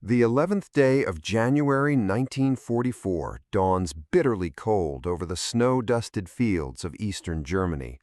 The 11th day of January 1944 dawns bitterly cold over the snow-dusted fields of eastern Germany.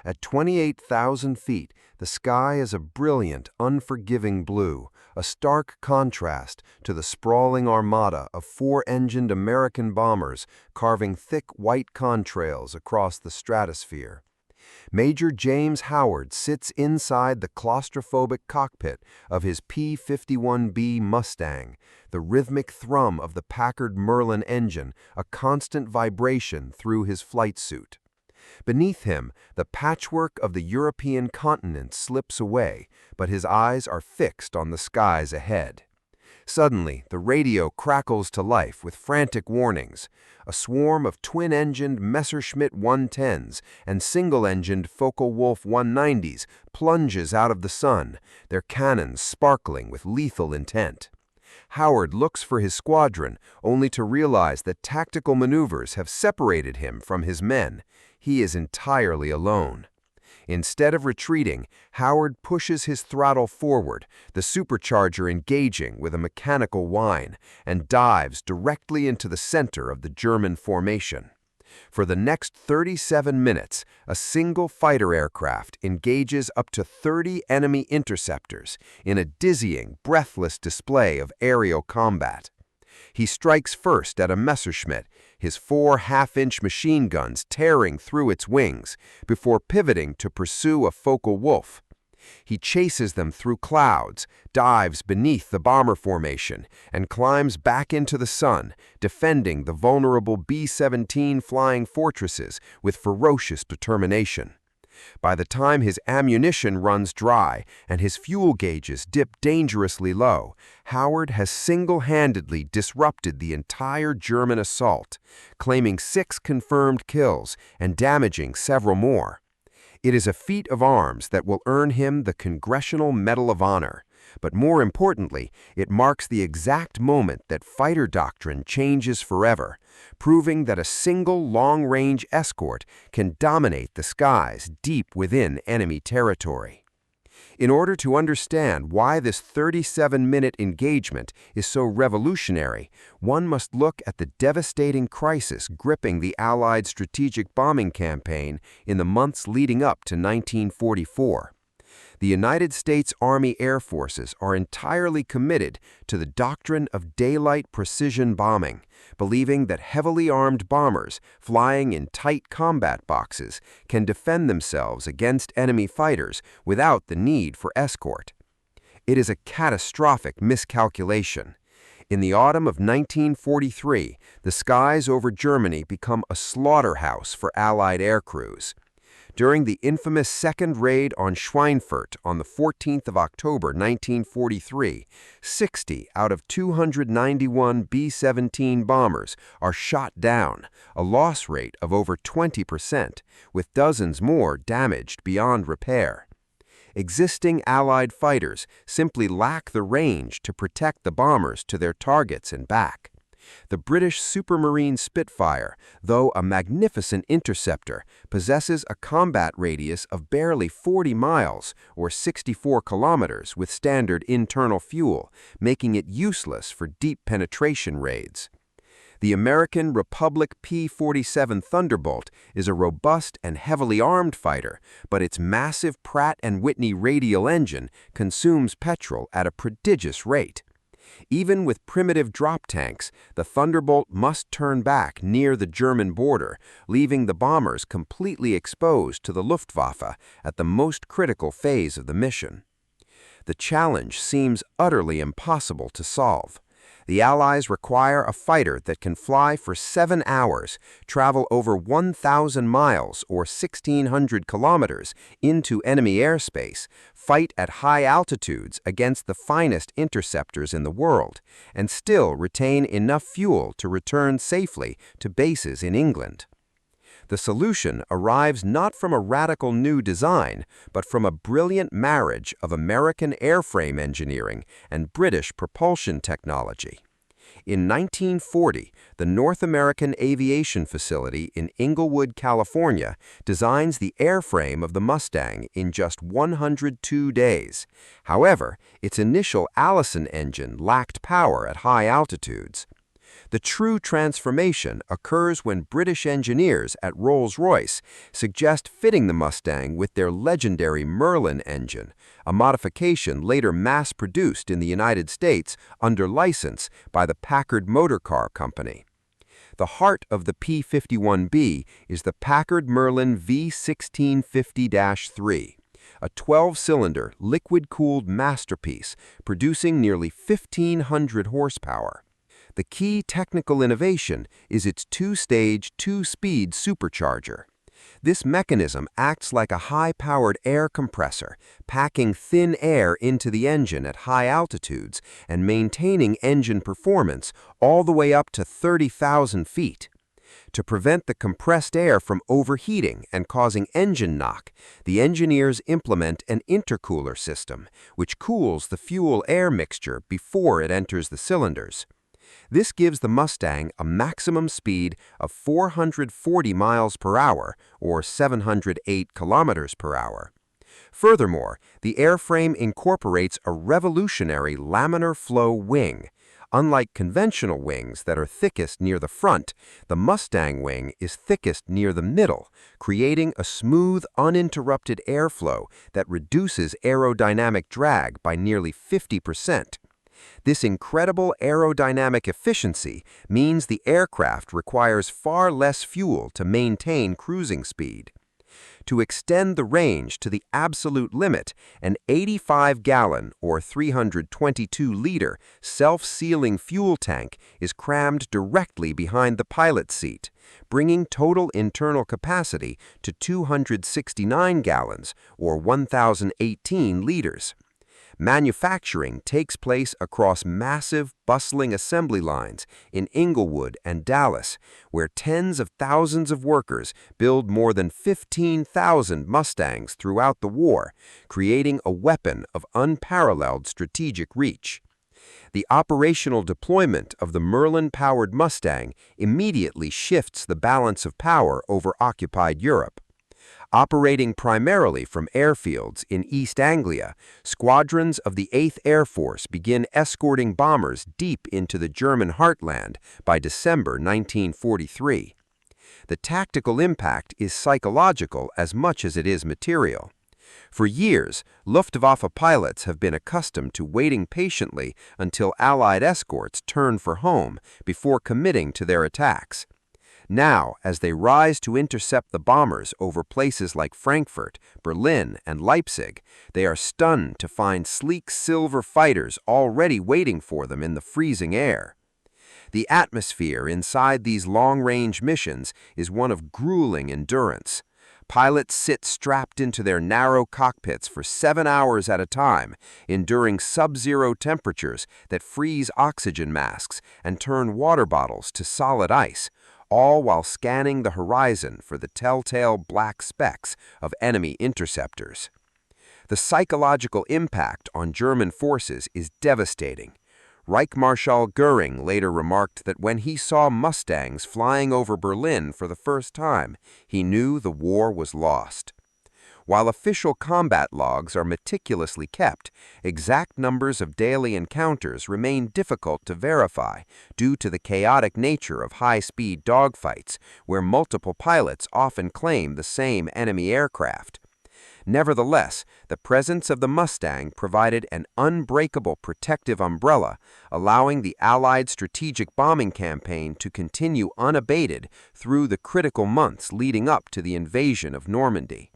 At 28,000 feet, the sky is a brilliant, unforgiving blue, a stark contrast to the sprawling armada of four-engined American bombers carving thick white contrails across the stratosphere. Major James Howard sits inside the claustrophobic cockpit of his P-51B Mustang, the rhythmic thrum of the Packard-Merlin engine a constant vibration through his flight suit. Beneath him, the patchwork of the European continent slips away, but his eyes are fixed on the skies ahead. Suddenly, the radio crackles to life with frantic warnings. A swarm of twin-engined Messerschmitt 110s and single-engined Focke-Wulf 190s plunges out of the sun, their cannons sparkling with lethal intent. Howard looks for his squadron, only to realize that tactical maneuvers have separated him from his men. He is entirely alone. Instead of retreating, Howard pushes his throttle forward, the supercharger engaging with a mechanical whine, and dives directly into the center of the German formation. For the next 37 minutes, a single fighter aircraft engages up to 30 enemy interceptors in a dizzying, breathless display of aerial combat. He strikes first at a Messerschmitt, his 4 half-inch machine guns tearing through its wings, before pivoting to pursue a Focke-Wulf. He chases them through clouds, dives beneath the bomber formation, and climbs back into the sun, defending the vulnerable B-17 flying fortresses with ferocious determination. By the time his ammunition runs dry and his fuel gauges dip dangerously low, Howard has single-handedly disrupted the entire German assault, claiming 6 confirmed kills and damaging several more. It is a feat of arms that will earn him the Congressional Medal of Honor, but more importantly, it marks the exact moment that fighter doctrine changes forever, proving that a single long-range Escort can dominate the skies deep within enemy territory. In order to understand why this 37-minute engagement is so revolutionary, one must look at the devastating crisis gripping the Allied strategic bombing campaign in the months leading up to 1944. The United States Army Air Forces are entirely committed to the doctrine of daylight precision bombing, believing that heavily armed bombers flying in tight combat boxes can defend themselves against enemy fighters without the need for escort. It is a catastrophic miscalculation. In the autumn of 1943, the skies over Germany become a slaughterhouse for Allied air crews. During the infamous second raid on Schweinfurt on the 14th of October 1943, 60 out of 291 B-17 bombers are shot down, a loss rate of over 20%, with dozens more damaged beyond repair. Existing Allied fighters simply lack the range to protect the bombers to their targets and back. The British Supermarine Spitfire, though a magnificent interceptor, possesses a combat radius of barely 40 miles or 64 kilometers with standard internal fuel, making it useless for deep penetration raids. The American Republic P-47 Thunderbolt is a robust and heavily armed fighter, but its massive Pratt & Whitney radial engine consumes petrol at a prodigious rate. Even with primitive drop tanks, the Thunderbolt must turn back near the German border, leaving the bombers completely exposed to the Luftwaffe at the most critical phase of the mission. The challenge seems utterly impossible to solve. The Allies require a fighter that can fly for 7 hours, travel over 1,000 miles or 1,600 kilometers into enemy airspace, fight at high altitudes against the finest interceptors in the world, and still retain enough fuel to return safely to bases in England. The solution arrives not from a radical new design, but from a brilliant marriage of American airframe engineering and British propulsion technology. In 1940, the North American Aviation Facility in Inglewood, California, designs the airframe of the Mustang in just 102 days. However, its initial Allison engine lacked power at high altitudes. The true transformation occurs when British engineers at Rolls-Royce suggest fitting the Mustang with their legendary Merlin engine, a modification later mass-produced in the United States under license by the Packard Motor Car Company. The heart of the P-51B is the Packard-Merlin V1650-3. A 12-cylinder, liquid-cooled masterpiece producing nearly 1,500 horsepower. The key technical innovation is its two-stage, two-speed supercharger. This mechanism acts like a high-powered air compressor, packing thin air into the engine at high altitudes and maintaining engine performance all the way up to 30,000 feet. To prevent the compressed air from overheating and causing engine knock, the engineers implement an intercooler system, which cools the fuel-air mixture before it enters the cylinders. This gives the Mustang a maximum speed of 440 miles per hour, or 708 kilometers per hour. Furthermore, the airframe incorporates a revolutionary laminar flow wing. Unlike conventional wings that are thickest near the front, the Mustang wing is thickest near the middle, creating a smooth, uninterrupted airflow that reduces aerodynamic drag by nearly 50%. This incredible aerodynamic efficiency means the aircraft requires far less fuel to maintain cruising speed. To extend the range to the absolute limit, an 85-gallon or 322-liter self-sealing fuel tank is crammed directly behind the pilot's seat, bringing total internal capacity to 269 gallons or 1,018 liters. Manufacturing takes place across massive, bustling assembly lines in Inglewood and Dallas, where tens of thousands of workers build more than 15,000 Mustangs throughout the war, creating a weapon of unparalleled strategic reach. The operational deployment of the Merlin-powered Mustang immediately shifts the balance of power over occupied Europe. Operating primarily from airfields in East Anglia, squadrons of the 8th Air Force begin escorting bombers deep into the German heartland by December 1943. The tactical impact is psychological as much as it is material. For years, Luftwaffe pilots have been accustomed to waiting patiently until Allied escorts turn for home before committing to their attacks. Now, as they rise to intercept the bombers over places like Frankfurt, Berlin, and Leipzig, they are stunned to find sleek silver fighters already waiting for them in the freezing air. The atmosphere inside these long-range missions is one of grueling endurance. Pilots sit strapped into their narrow cockpits for 7 hours at a time, enduring sub-zero temperatures that freeze oxygen masks and turn water bottles to solid ice, all while scanning the horizon for the telltale black specks of enemy interceptors. The psychological impact on German forces is devastating. Reich Marshal Goering later remarked that when he saw Mustangs flying over Berlin for the first time, he knew the war was lost. While official combat logs are meticulously kept, exact numbers of daily encounters remain difficult to verify due to the chaotic nature of high-speed dogfights, where multiple pilots often claim the same enemy aircraft. Nevertheless, the presence of the Mustang provided an unbreakable protective umbrella, allowing the Allied strategic bombing campaign to continue unabated through the critical months leading up to the invasion of Normandy.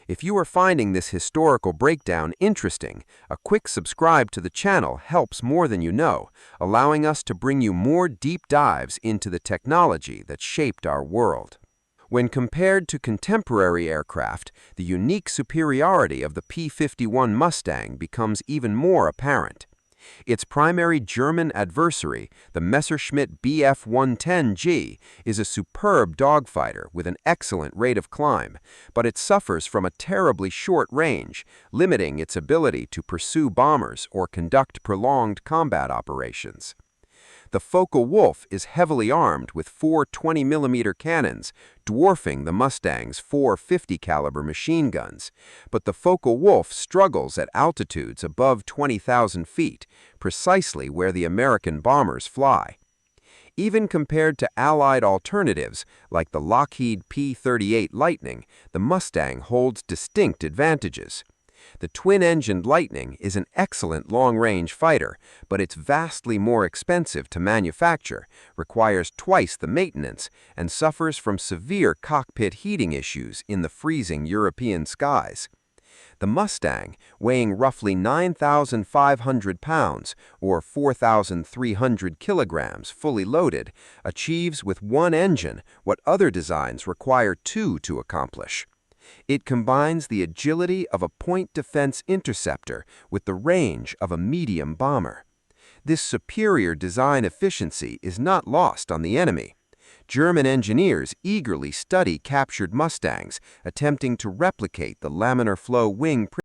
If you are finding this historical breakdown interesting, a quick subscribe to the channel helps more than you know, allowing us to bring you more deep dives into the technology that shaped our world. When compared to contemporary aircraft, the unique superiority of the P-51 Mustang becomes even more apparent. Its primary German adversary, the Messerschmitt Bf-110G, is a superb dogfighter with an excellent rate of climb, but it suffers from a terribly short range, limiting its ability to pursue bombers or conduct prolonged combat operations. The Focke-Wulf is heavily armed with four 20mm cannons, dwarfing the Mustang's four 50-caliber machine guns, but the Focke-Wulf struggles at altitudes above 20,000 feet, precisely where the American bombers fly. Even compared to Allied alternatives like the Lockheed P-38 Lightning, the Mustang holds distinct advantages. The twin-engined Lightning is an excellent long-range fighter, but it's vastly more expensive to manufacture, requires twice the maintenance, and suffers from severe cockpit heating issues in the freezing European skies. The Mustang, weighing roughly 9,500 pounds or 4,300 kilograms fully loaded, achieves with one engine what other designs require two to accomplish. It combines the agility of a point defense interceptor with the range of a medium bomber. This superior design efficiency is not lost on the enemy. German engineers eagerly study captured Mustangs, attempting to replicate the laminar flow wing